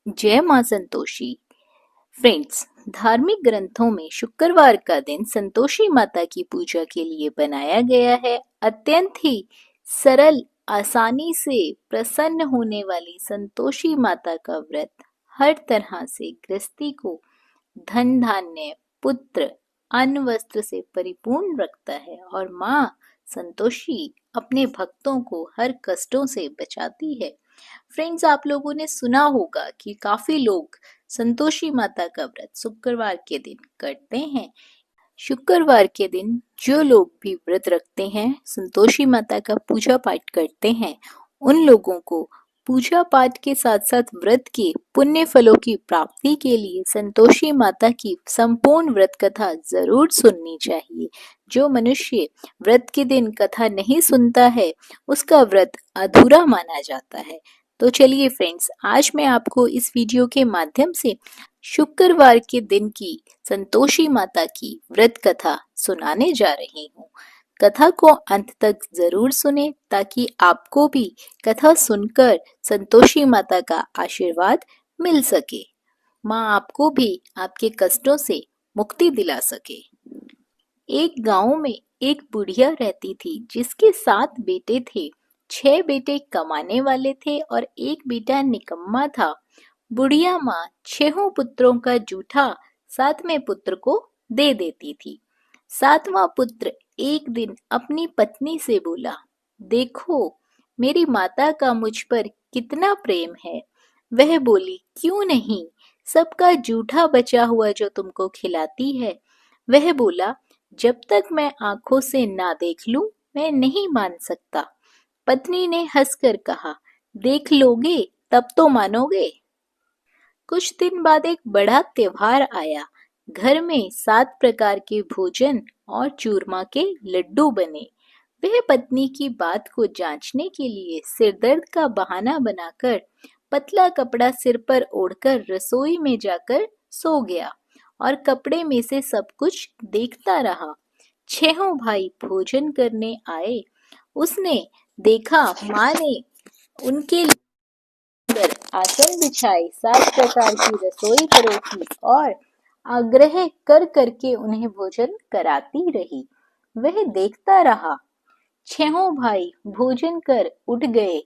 जय मां संतोषी। फ्रेंड्स, धार्मिक ग्रंथों में शुक्रवार का दिन संतोषी माता की पूजा के लिए बनाया गया है। अत्यंत ही सरल, आसानी से प्रसन्न होने वाली संतोषी माता का व्रत हर तरह से गृहस्थी को धन धान्य, पुत्र, अन्न वस्त्र से परिपूर्ण रखता है और माँ संतोषी अपने भक्तों को हर कष्टों से बचाती है। फ्रेंड्स, आप लोगों ने सुना होगा कि काफी लोग संतोषी माता का व्रत शुक्रवार के दिन करते हैं। शुक्रवार के दिन जो लोग भी व्रत रखते हैं, संतोषी माता का पूजा पाठ करते हैं, उन लोगों को पूजा पाठ के साथ साथ व्रत के पुण्य फलों की प्राप्ति के लिए संतोषी माता की संपूर्ण व्रत कथा जरूर सुननी चाहिए। जो मनुष्य व्रत के दिन कथा नहीं सुनता है, उसका व्रत अधूरा माना जाता है। तो चलिए फ्रेंड्स, आज मैं आपको इस वीडियो के माध्यम से शुक्रवार के दिन की संतोषी माता की व्रत कथा सुनाने जा रही हूँ। कथा को अंत तक जरूर सुने ताकि आपको भी कथा सुनकर संतोषी माता का आशीर्वाद मिल सके, माँ आपको भी आपके कष्टों से मुक्ति दिला सके। एक गांव में एक बुढ़िया रहती थी जिसके 7 बेटे थे। 6 बेटे कमाने वाले थे और एक बेटा निकम्मा था। बुढ़िया माँ 6 पुत्रों का जूठा 7वें पुत्र को दे देती थी। 7वां पुत्र एक दिन अपनी पत्नी से बोला, देखो मेरी माता का मुझ पर कितना प्रेम है। वह बोली, क्यों नहीं, सबका जूठा बचा हुआ जो तुमको खिलाती है। वह बोला, जब तक मैं आंखों से ना देख लूं, मैं नहीं मान सकता। पत्नी ने हंसकर कहा, देख लोगे तब तो मानोगे। कुछ दिन बाद एक बड़ा त्योहार आया। घर में 7 प्रकार के भोजन और चूरमा के लड्डू बने। वह पत्नी की बात को जांचने के लिए सिरदर्द का बहाना बनाकर पतला कपड़ा सिर पर ओढ़कर रसोई में जाकर सो गया और कपड़े में से सब कुछ देखता रहा। 6 भाई भोजन करने आए। उसने देखा माँ ने उनके पर आसन बिछाई, 7 प्रकार की रसोई परोसी और आग्रह कर करके उन्हें भोजन कराती रही। वह देखता रहा। 6 भाई भोजन कर उठ गए।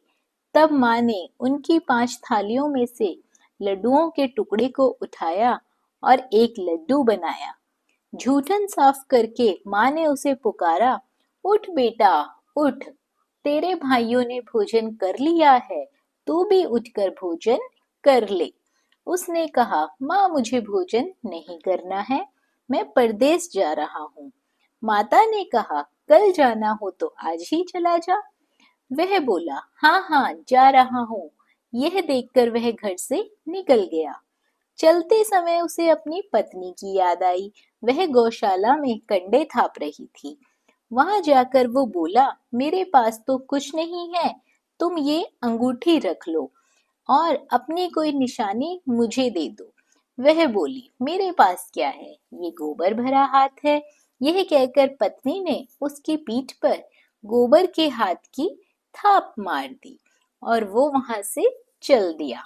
तब माँ ने उनकी 5 थालियों में से लड्डुओं के टुकड़े को उठाया और एक लड्डू बनाया। जूठन साफ करके माँ ने उसे पुकारा, उठ बेटा उठ, तेरे भाइयों ने भोजन कर लिया है, तू भी उठकर भोजन कर ले। उसने कहा, माँ मुझे भोजन नहीं करना है, मैं परदेस जा रहा हूँ। माता ने कहा, कल जाना हो तो आज ही चला जा। वह बोला, हाँ हाँ जा रहा हूँ। यह देखकर वह घर से निकल गया। चलते समय उसे अपनी पत्नी की याद आई। वह गौशाला में कंडे थाप रही थी। वहां जाकर वो बोला, मेरे पास तो कुछ नहीं है, तुम ये अंगूठी रख लो और अपनी कोई निशानी मुझे दे दो। वह बोली, मेरे पास क्या है, ये गोबर भरा हाथ है। यह कहकर पत्नी ने उसकी पीठ पर गोबर के हाथ की थाप मार दी और वो वहां से चल दिया।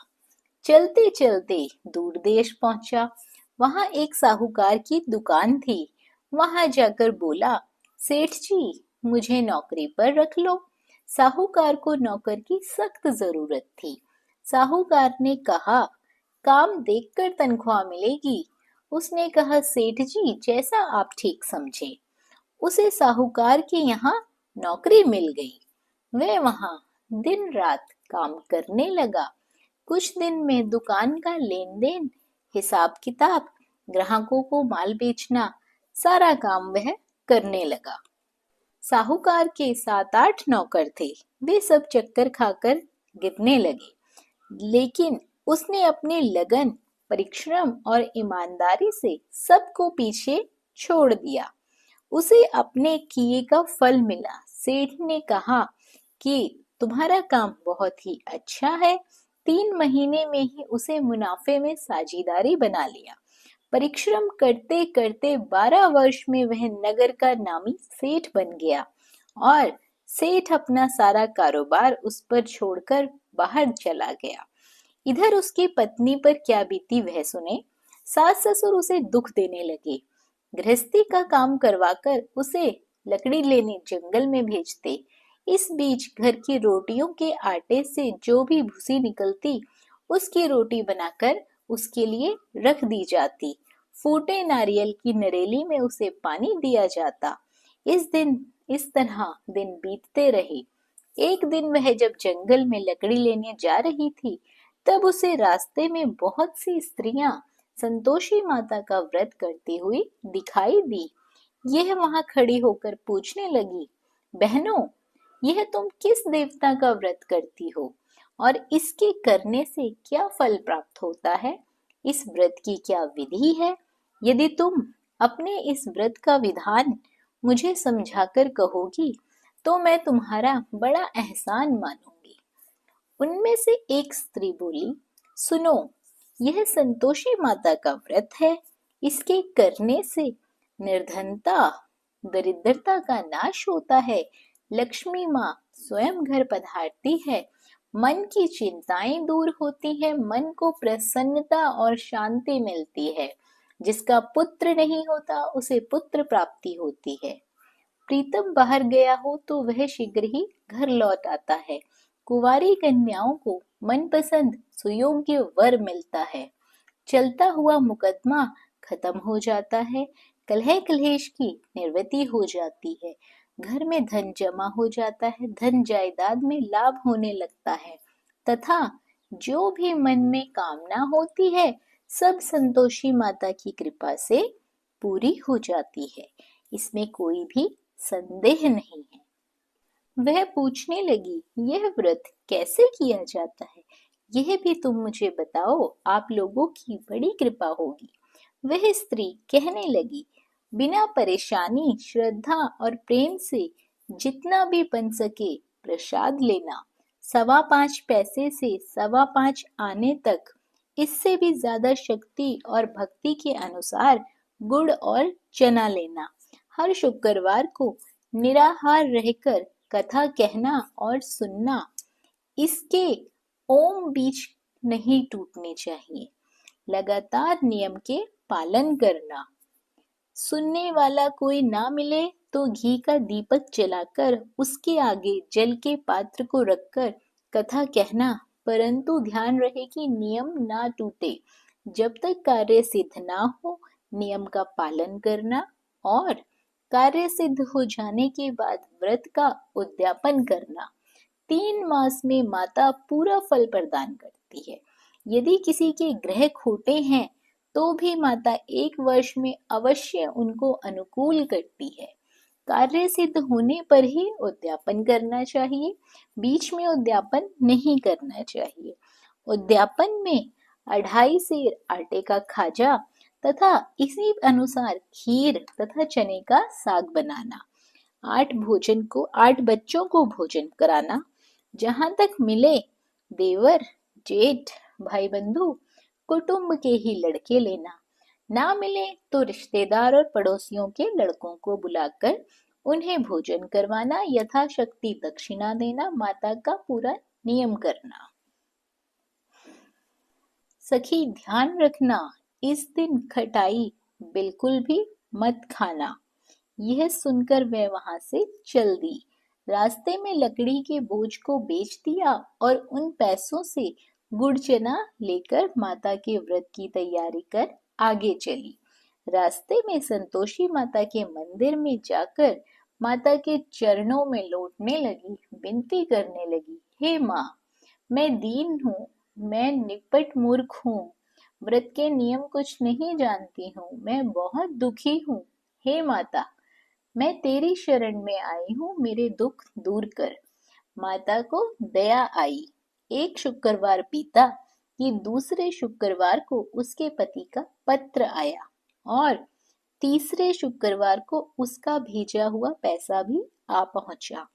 चलते चलते दूर देश पहुंचा। वहां एक साहूकार की दुकान थी। वहां जाकर बोला, सेठ जी मुझे नौकरी पर रख लो। साहूकार को नौकर की सख्त जरूरत थी। साहूकार ने कहा, काम देखकर तनख्वाह मिलेगी। उसने कहा, सेठ जी जैसा आप ठीक समझे। उसे साहूकार के यहाँ नौकरी मिल गई। वह वहां दिन रात काम करने लगा। कुछ दिन में दुकान का लेन देन, हिसाब किताब, ग्राहकों को माल बेचना, सारा काम वह करने लगा। साहूकार के 7-8 नौकर थे। वे सब चक्कर खाकर गिरने लगे, लेकिन उसने अपने लगन, परिश्रम और ईमानदारी से सबको पीछे छोड़ दिया। उसे अपने किए का फल मिला। सेठ ने कहा कि तुम्हारा काम बहुत ही अच्छा है। 3 महीने में ही उसे मुनाफे में साझेदारी बना लिया। परिश्रम करते करते 12 वर्ष में वह नगर का नामी सेठ बन गया और सेठ अपना सारा कारोबार उस पर छोड़कर बाहर चला गया। इधर उसकी पत्नी पर क्या बीती वह सुने। सास ससुर उसे दुख देने लगे, गृहस्थी का काम करवाकर उसे लकड़ी लेने जंगल में भेजते। इस बीच घर की रोटियों के आटे से जो भी भूसी निकलती, उसकी रोटी बनाकर उसके लिए रख दी जाती। फूटे नारियल की नरेली में उसे पानी दिया जाता। इस तरह दिन बीतते रहे। एक दिन वह जब जंगल में लकड़ी लेने जा रही थी, तब उसे रास्ते में बहुत सी स्त्रियां संतोषी माता का व्रत करती हुई दिखाई दी। यह वहां खड़ी होकर पूछने लगी, बहनों, यह तुम किस देवता का व्रत करती हो और इसके करने से क्या फल प्राप्त होता है? इस व्रत की क्या विधि है? यदि तुम अपने इस व्रत का विधान मुझे समझाकर कहोगी तो मैं तुम्हारा बड़ा एहसान मानूंगी। उनमें से एक स्त्री बोली, सुनो, यह संतोषी माता का व्रत है। इसके करने से निर्धनता, दरिद्रता का नाश होता है। लक्ष्मी माँ स्वयं घर पधारती है। मन की चिंताएं दूर होती है, मन को प्रसन्नता और शांति मिलती है। जिसका पुत्र नहीं होता उसे पुत्र प्राप्ति होती है। प्रीतम बाहर गया हो तो वह शीघ्र ही घर लौट आता है। कुंवारी कन्याओं को मनपसंद सुयोग्य वर मिलता है। चलता हुआ मुकदमा खत्म हो जाता है। कलह कलेश की निवृत्ति हो जाती है। घर में धन जमा हो जाता है। धन जायदाद में लाभ होने लगता है तथा जो भी मन में कामना होती है सब संतोषी माता की कृपा से पूरी हो जाती है। इसमें कोई भी संदेह नहीं है। वह पूछने लगी, यह व्रत कैसे किया जाता है? यह भी तुम मुझे बताओ, आप लोगों की बड़ी कृपा होगी। वह स्त्री कहने लगी, बिना परेशानी, श्रद्धा और प्रेम से जितना भी बन सके प्रसाद लेना। 5.25 पैसे से 5.25 आने तक, इससे भी ज्यादा शक्ति और भक्ति के अनुसार गुड़ और चना लेना। हर शुक्रवार को निराहार रहकर कथा कहना और सुनना। इसके ओम बीच नहीं टूटने चाहिए। लगातार नियम के पालन करना। सुनने वाला कोई ना मिले तो घी का दीपक जलाकर उसके आगे जल के पात्र को रखकर कथा कहना, परंतु ध्यान रहे कि नियम ना टूटे। जब तक कार्य सिद्ध ना हो नियम का पालन करना और कार्य सिद्ध हो जाने के बाद व्रत का उद्यापन करना। 3 मास में माता पूरा फल प्रदान करती है। यदि किसी के ग्रह खोटे हैं तो भी माता 1 वर्ष में अवश्य उनको अनुकूल करती है। कार्य सिद्ध होने पर ही उद्यापन करना चाहिए, बीच में उद्यापन नहीं करना चाहिए। उद्यापन में 2.5 सेर आटे का खाजा तथा इसी अनुसार खीर तथा चने का साग बनाना। 8 बच्चों को भोजन कराना। जहां तक मिले देवर, जेठ, भाई बंधु, कुटुंब के ही लड़के लेना। ना मिले तो रिश्तेदार और पड़ोसियों के लड़कों को बुलाकर उन्हें भोजन करवाना, यथाशक्ति दक्षिणा देना, माता का पूरा नियम करना। सखी ध्यान रखना, इस दिन खटाई बिल्कुल भी मत खाना। यह सुनकर वह वहां से चल दी। रास्ते में लकड़ी के बोझ को बेच दिया और उन पैसों से गुड़ चना लेकर माता के व्रत की तैयारी कर आगे चली। रास्ते में संतोषी माता के मंदिर में जाकर माता के चरणों में लौटने लगी, विनती करने लगी, हे माँ, मैं दीन हूँ, मैं निपट मूर्ख हूँ, व्रत के नियम कुछ नहीं जानती हूँ, मैं बहुत दुखी हूँ। हे माता, मैं तेरी शरण में आई हूँ, मेरे दुख दूर कर। माता को दया आई। एक शुक्रवार बीता कि दूसरे शुक्रवार को उसके पति का पत्र आया और तीसरे शुक्रवार को उसका भेजा हुआ पैसा भी आ पहुंचा।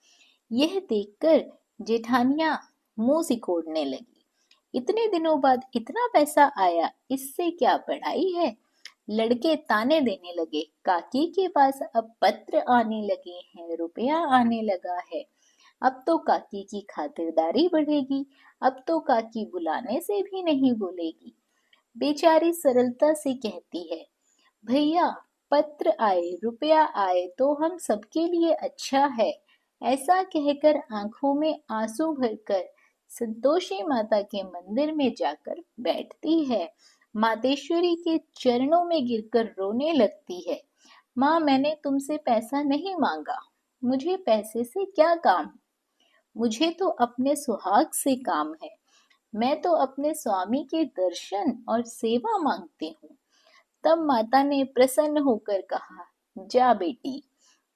यह देखकर जेठानियां मुंह सिकोड़ने लगी। इतने दिनों बाद इतना पैसा आया, इससे क्या बढ़ाई है? लड़के ताने देने लगे, काकी के पास अब पत्र आने लगे हैं, रुपया आने लगा है, अब तो काकी की खातिरदारी बढ़ेगी, अब तो काकी बुलाने से भी नहीं बोलेगी। बेचारी सरलता से कहती है, भैया पत्र आए रुपया आए तो हम सबके लिए अच्छा है। ऐसा कहकर आंखों में आंसू भरकर संतोषी माता के मंदिर में जाकर बैठती है। मातेश्वरी के चरणों में गिरकर रोने लगती है। माँ, मैंने तुमसे पैसा नहीं मांगा, मुझे पैसे से क्या काम, मुझे तो अपने सुहाग से काम है। मैं तो अपने स्वामी के दर्शन और सेवा मांगती हूँ। तब माता ने प्रसन्न होकर कहा, जा बेटी,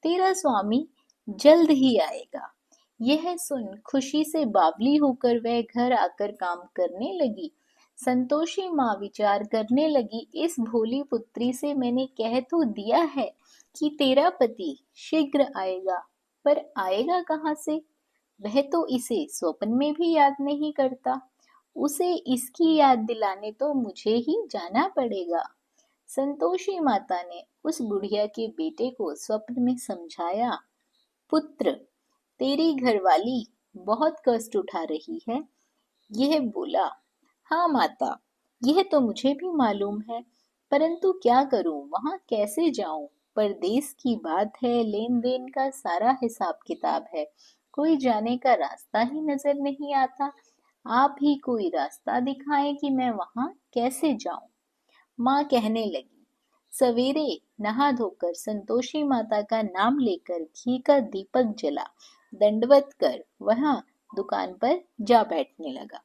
तेरा स्वामी जल्द ही आएगा। यह सुन खुशी से बावली होकर वह घर आकर काम करने लगी। संतोषी माँ विचार करने लगी, इस भोली पुत्री से मैंने कह तो दिया है कि तेरा पति शीघ्र आएगा, पर आएगा कहाँ से? वह तो इसे स्वप्न में भी याद नहीं करता। उसे इसकी याद दिलाने तो मुझे ही जाना पड़ेगा। संतोषी माता ने उस बुढ़िया के बेटे को स्वप्न में समझाया, पुत्र, तेरी घरवाली बहुत कष्ट उठा रही है। यह बोला, हाँ माता, यह तो मुझे भी मालूम है, परंतु क्या करूं, वहां कैसे जाऊं? परदेश की बात है, लेन देन का सारा हिसाब किताब है, कोई जाने का रास्ता ही नजर नहीं आता। आप ही कोई रास्ता दिखाएं कि मैं वहां कैसे जाऊं। माँ कहने लगी, सवेरे नहा धोकर संतोषी माता का नाम लेकर घी का दीपक जला दंडवत कर वहां दुकान पर जा बैठने लगा।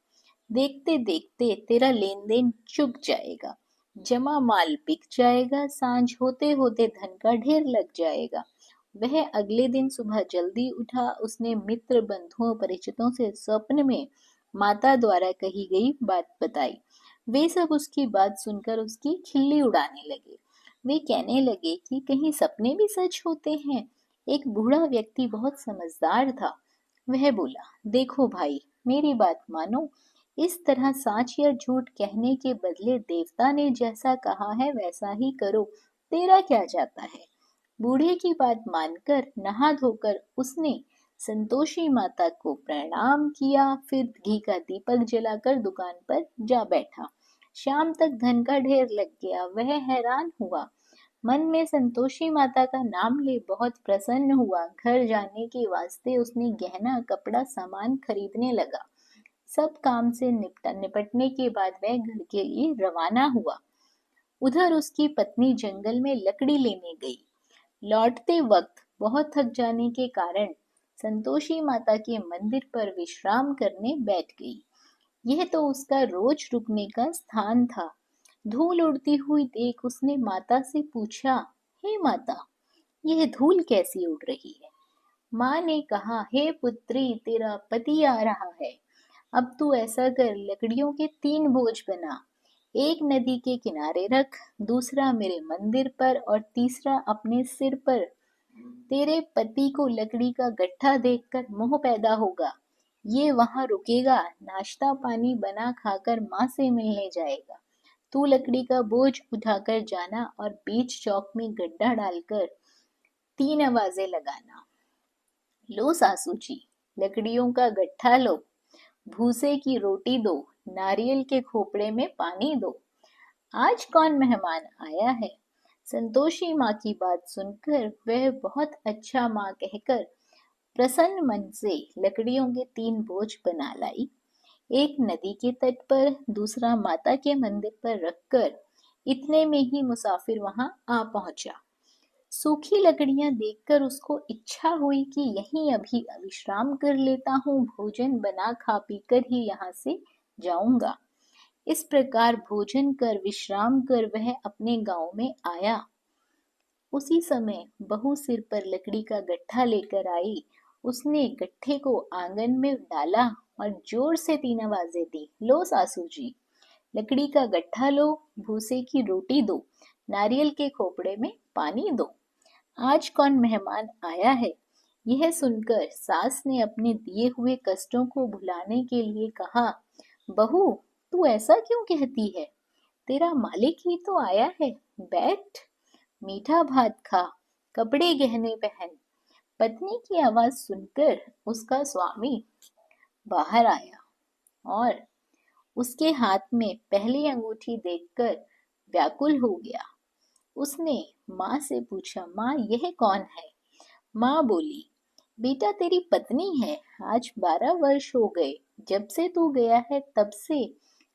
देखते देखते तेरा लेन देन चुक जाएगा, जमा माल बिक जाएगा, सांझ होते होते धन का ढेर लग जाएगा। वह अगले दिन सुबह जल्दी उठा। उसने मित्र बंधुओं परिचितों से स्वप्न में माता द्वारा कही गई बात बताई। वे सब उसकी बात सुनकर उसकी खिल्ली उड़ाने लगे। वे कहने लगे कि कहीं सपने भी सच होते हैं। एक बूढ़ा व्यक्ति बहुत समझदार था। वह बोला, देखो भाई, मेरी बात मानो, इस तरह साच या झूठ कहने के बदले देवता ने जैसा कहा है वैसा ही करो, तेरा क्या जाता है। बूढ़े की बात मानकर नहा धोकर उसने संतोषी माता को प्रणाम किया, फिर घी का दीपक जलाकर दुकान पर जा बैठा। शाम तक धन का ढेर लग गया। वह हैरान हुआ, मन में संतोषी माता का नाम ले बहुत प्रसन्न हुआ। घर जाने के वास्ते उसने गहना कपड़ा सामान खरीदने लगा। सब काम से निपटने के बाद वह घर के लिए रवाना हुआ। उधर उसकी पत्नी जंगल में लकड़ी लेने गई। लौटते वक्त बहुत थक जाने के कारण संतोषी माता के मंदिर पर विश्राम करने बैठ गई। यह तो उसका रोज रुकने का स्थान था। धूल उड़ती हुई देख उसने माता से पूछा, हे माता, यह धूल कैसी उड़ रही है? माँ ने कहा, हे पुत्री, तेरा पति आ रहा है। अब तू ऐसा कर, लकड़ियों के 3 बोझ बना, एक नदी के किनारे रख, दूसरा मेरे मंदिर पर और तीसरा अपने सिर पर। तेरे पति को लकड़ी का गट्ठा देखकर मोह पैदा होगा। ये वहां रुकेगा, नाश्ता पानी बना खाकर माँ से मिलने जाएगा। तू लकड़ी का बोझ उठाकर जाना और बीच चौक में गड्ढा डालकर 3 आवाजें लगाना। लो सासू जी, लकड़ियों का गट्ठा लो, भूसे की रोटी दो, नारियल के खोपड़े में पानी दो। आज कौन मेहमान आया है? संतोषी माँ की बात सुनकर वह बहुत अच्छा माँ कहकर प्रसन्न मन से लकड़ियों के 3 बोझ बना लाई। एक नदी के तट पर, दूसरा माता के मंदिर पर रखकर इतने में ही मुसाफिर वहां आ पहुंचा। सूखी लकड़ियां देखकर उसको इच्छा हुई कि यहीं अभी विश्राम कर लेता हूँ, भोजन बना खा पीकर ही यहाँ से जाऊंगा। इस प्रकार भोजन कर विश्राम कर वह अपने गांव में आया। उसी समय बहू सिर पर लकड़ी का गट्ठा लेकर आई। उसने गट्ठे को आंगन में डाला और जोर से 3 आवाजें दी, लो सासू जी, लकड़ी का गट्ठा लो, भूसे की रोटी दो, नारियल के खोपड़े में पानी दो। आज कौन मेहमान आया है? यह सुनकर सास ने अपने दिए हुए कष्टों को भुलाने के लिए कहा, बहू, तू ऐसा क्यों कहती है? तेरा मालिक ही तो आया है, बैठ, मीठा भात खा, कपड़े गहने पहन। पत्नी की आवाज सुनकर उसका स्वामी बाहर आया। और उसके हाथ में पहली अंगूठी देखकर व्याकुल हो गया। उसने माँ से पूछा, माँ यह कौन है? माँ बोली, बेटा तेरी पत्नी है। आज 12 वर्ष हो गए जब से तू गया है, तब से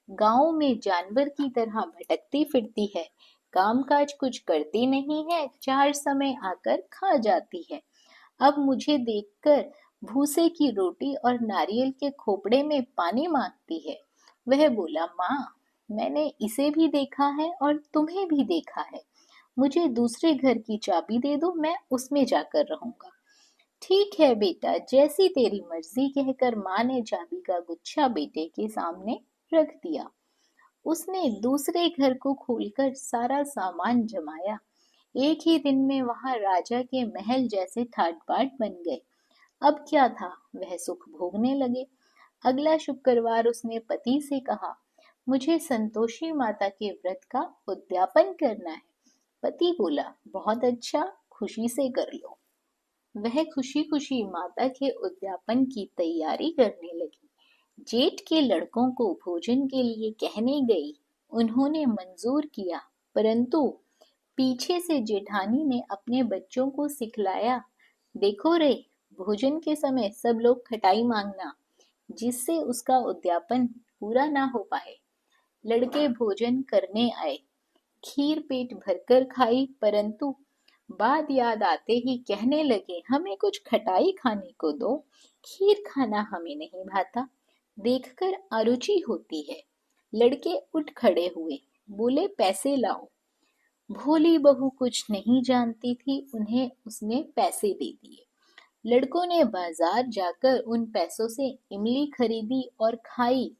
गांव में जानवर की तरह भटकती फिरती है। काम काज कुछ करती नहीं है, चार समय आकर खा जाती है। अब मुझे देखकर भूसे की रोटी और नारियल के खोपड़े में पानी मांगती है। वह बोला, माँ मैंने इसे भी देखा है और तुम्हें भी देखा है। मुझे दूसरे घर की चाबी दे दो, मैं उसमें जाकर रहूंगा। ठीक है बेटा, जैसी तेरी मर्जी, कहकर माँ ने चाबी का गुच्छा बेटे के सामने रख दिया। उसने दूसरे घर को खोलकर सारा सामान जमाया। एक ही दिन में वहां राजा के महल जैसे ठाट बाट बन गए। अब क्या था, वह सुख भोगने लगे। अगला शुक्रवार उसने पति से कहा, मुझे संतोषी माता के व्रत का उद्यापन करना है। पति बोला, बहुत अच्छा, खुशी से कर लो। वह खुशी खुशी माता के उद्यापन की तैयारी करने लगी। जेठ के लड़कों को भोजन के लिए कहने गई। उन्होंने मंजूर किया, परंतु पीछे से जेठानी ने अपने बच्चों को सिखलाया, देखो रे, भोजन के समय सब लोग खटाई मांगना, जिससे उसका उद्यापन पूरा ना हो पाए। लड़के भोजन करने आए। खीर पेट भरकर खाई, परंतु बात याद आते ही कहने लगे, हमें कुछ खटाई खाने को दो, खीर खाना हमें नहीं भाता, देखकर अरुचि होती है। लड़के उठ खड़े हुए, बोले, पैसे लाओ। भोली बहू कुछ नहीं जानती थी, उन्हें उसने पैसे दे दिए। लड़कों ने बाजार जाकर उन पैसों से इमली खरीदी और खाई।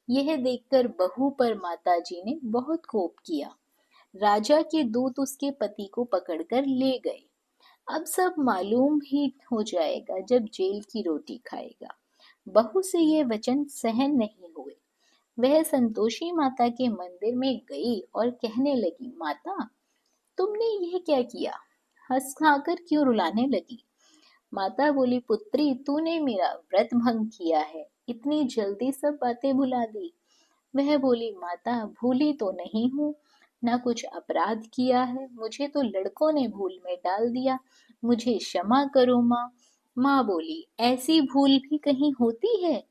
यह देखकर बहू पर माताजी ने बहुत कोप किया। राजा के दूत उसके पति को पकड़कर ले गए। अब सब मालूम ही हो जाएगा जब जेल की रोटी खाएगा। बहू से ये वचन सहन नहीं हुए। वह संतोषी माता के मंदिर में गई और कहने लगी, माता तुमने यह क्या किया? हंस खाकर क्यों रुलाने लगी? माता बोली, पुत्री तूने मेरा व्रत भंग किया है, इतनी जल्दी सब बातें भुला दी। वह बोली, माता भूली तो नहीं हूँ, ना कुछ अपराध किया है, मुझे तो लड़कों ने भूल में डाल दिया, मुझे क्षमा करो माँ। माँ बोली, ऐसी भूल भी कहीं होती है?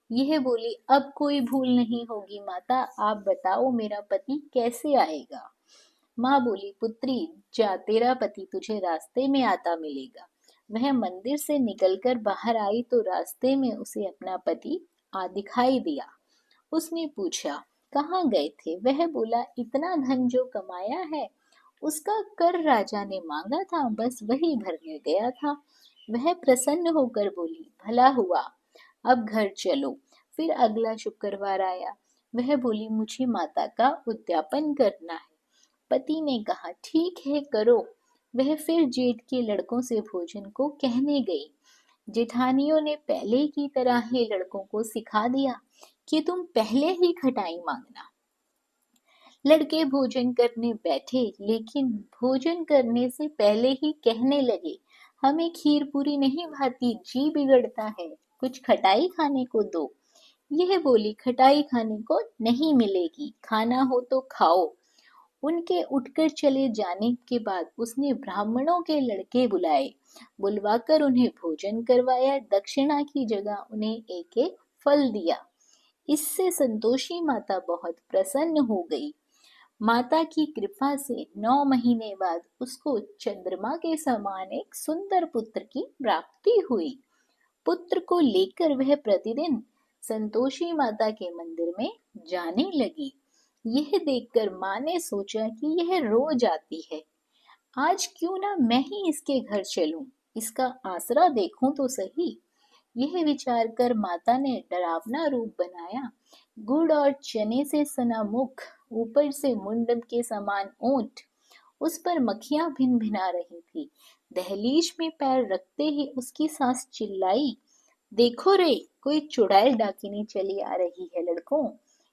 यह बोली, अब कोई भूल नहीं होगी माता, आप बताओ मेरा पति कैसे आएगा? माँ बोली, पुत्री जा, तेरा पति तुझे रास्ते में आता मिलेगा। वह मंदिर से निकलकर बाहर आई तो रास्ते में उसे अपना पति आ दिखाई दिया। उसने पूछा, कहाँ गए थे? वह बोला, इतना धन जो कमाया है उसका कर राजा ने मांगा था, बस वही भरने गया था। वह प्रसन्न होकर बोली, भला हुआ, अब घर चलो। फिर अगला शुक्रवार आया। वह बोली, मुझे माता का उद्यापन करना है। पति ने कहा, ठीक है करो। वह फिर जेठ के लड़कों से भोजन को कहने गई। जेठानियों ने पहले की तरह ही लड़कों को सिखा दिया कि तुम पहले ही खटाई मांगना। लड़के भोजन करने बैठे, लेकिन भोजन करने से पहले ही कहने लगे, हमें खीर पूरी नहीं भाती, जी बिगड़ता है, कुछ खटाई खाने को दो। यह बोली, खटाई खाने को नहीं मिलेगी, खाना हो तो खाओ। उनके उठकर चले जाने के बाद उसने ब्राह्मणों के लड़के बुलाए। बुलवाकर उन्हें भोजन करवाया, दक्षिणा की जगह उन्हें एक एक फल दिया। इससे संतोषी माता बहुत प्रसन्न हो गई। माता की कृपा से 9 महीने बाद उसको चंद्रमा के समान एक सुंदर पुत्र की प्राप्ति हुई। पुत्र को लेकर वह प्रतिदिन संतोषी माता के मंदिर में जाने लगी। यह देखकर माँ ने सोचा कि यह रोज आती है, आज क्यों ना मैं ही इसके घर चलूं, इसका आसरा देखूं तो सही। यह विचार कर माता ने डरावना रूप बनाया। गुड़ और चने से सना मुख, ऊपर से मुंड के समान ओंठ, उस पर मक्खियां भिन भिना रही थी। दहलीज में पैर रखते ही उसकी सास चिल्लाई, देखो रे, कोई चुड़ैल डाकिनी चली आ रही है लड़कों,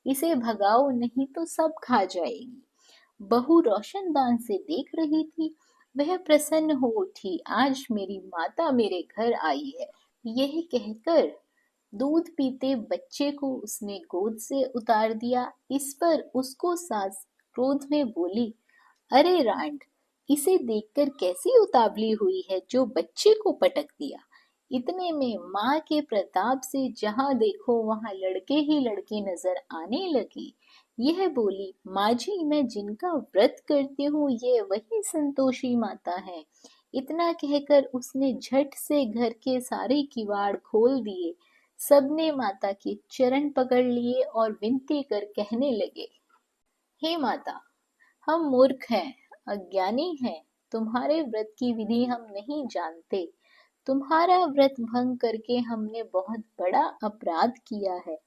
इसे भगाओ नहीं तो सब खा जाएगी। बहू रोशनदान से देख रही थी। वह प्रसन्न हो उठी, आज मेरी माता मेरे घर आई है। यह कहकर दूध पीते बच्चे को उसने गोद से उतार दिया। इस पर उसको सास क्रोध में बोली, अरे रांड, इसे देखकर कैसी उतावली हुई है जो बच्चे को पटक दिया। इतने में माँ के प्रताप से जहाँ देखो वहाँ लड़के ही लड़के नजर आने लगे। यह बोली, माँ जी, मैं जिनका व्रत करती हूँ ये वही संतोषी माता है। इतना कहकर उसने झट से घर के सारे किवाड़ खोल दिए। सबने माता के चरण पकड़ लिए और विनती कर कहने लगे, हे माता, हम मूर्ख हैं, अज्ञानी हैं, तुम्हारे व्रत की विधि हम नहीं जानते। तुम्हारा व्रत भंग करके हमने बहुत बड़ा अपराध किया है।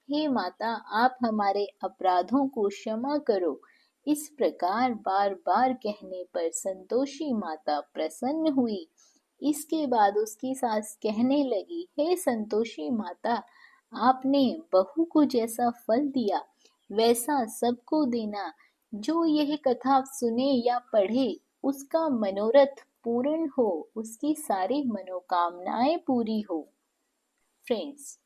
हे माता, आप हमारे अपराधों को क्षमा करो। इस प्रकार बार बार कहने पर संतोषी माता प्रसन्न हुई। इसके बाद उसकी सास कहने लगी, हे संतोषी माता, आपने बहू को जैसा फल दिया वैसा सबको देना। जो यह कथा सुने या पढ़े उसका मनोरथ पूर्ण हो, उसकी सारी मनोकामनाएं पूरी हो। फ्रेंड्स,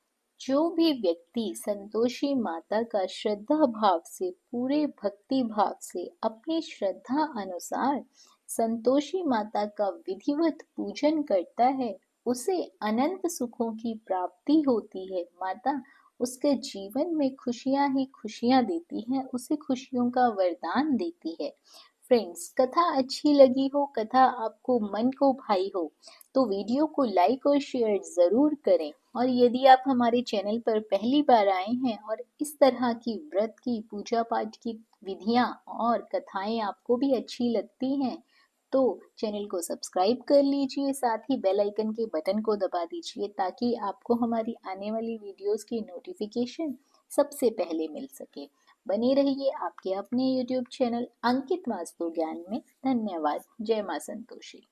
जो भी व्यक्ति संतोषी माता का श्रद्धा भाव से, पूरे भक्ति भाव से, अपनी श्रद्धा अनुसार संतोषी माता का विधिवत पूजन करता है, उसे अनंत सुखों की प्राप्ति होती है। माता उसके जीवन में खुशियां ही खुशियां देती है, उसे खुशियों का वरदान देती है। फ्रेंड्स, कथा अच्छी लगी हो, कथा आपको मन को भाई हो, तो वीडियो को लाइक और शेयर ज़रूर करें। और यदि आप हमारे चैनल पर पहली बार आए हैं और इस तरह की व्रत की, पूजा पाठ की विधियां और कथाएं आपको भी अच्छी लगती हैं, तो चैनल को सब्सक्राइब कर लीजिए, साथ ही बेल आइकन के बटन को दबा दीजिए ताकि आपको हमारी आने वाली वीडियोस की नोटिफिकेशन सबसे पहले मिल सके। बने रहिए आपके अपने YouTube चैनल अंकित वास्तु ज्ञान में। धन्यवाद। जय मां संतोषी।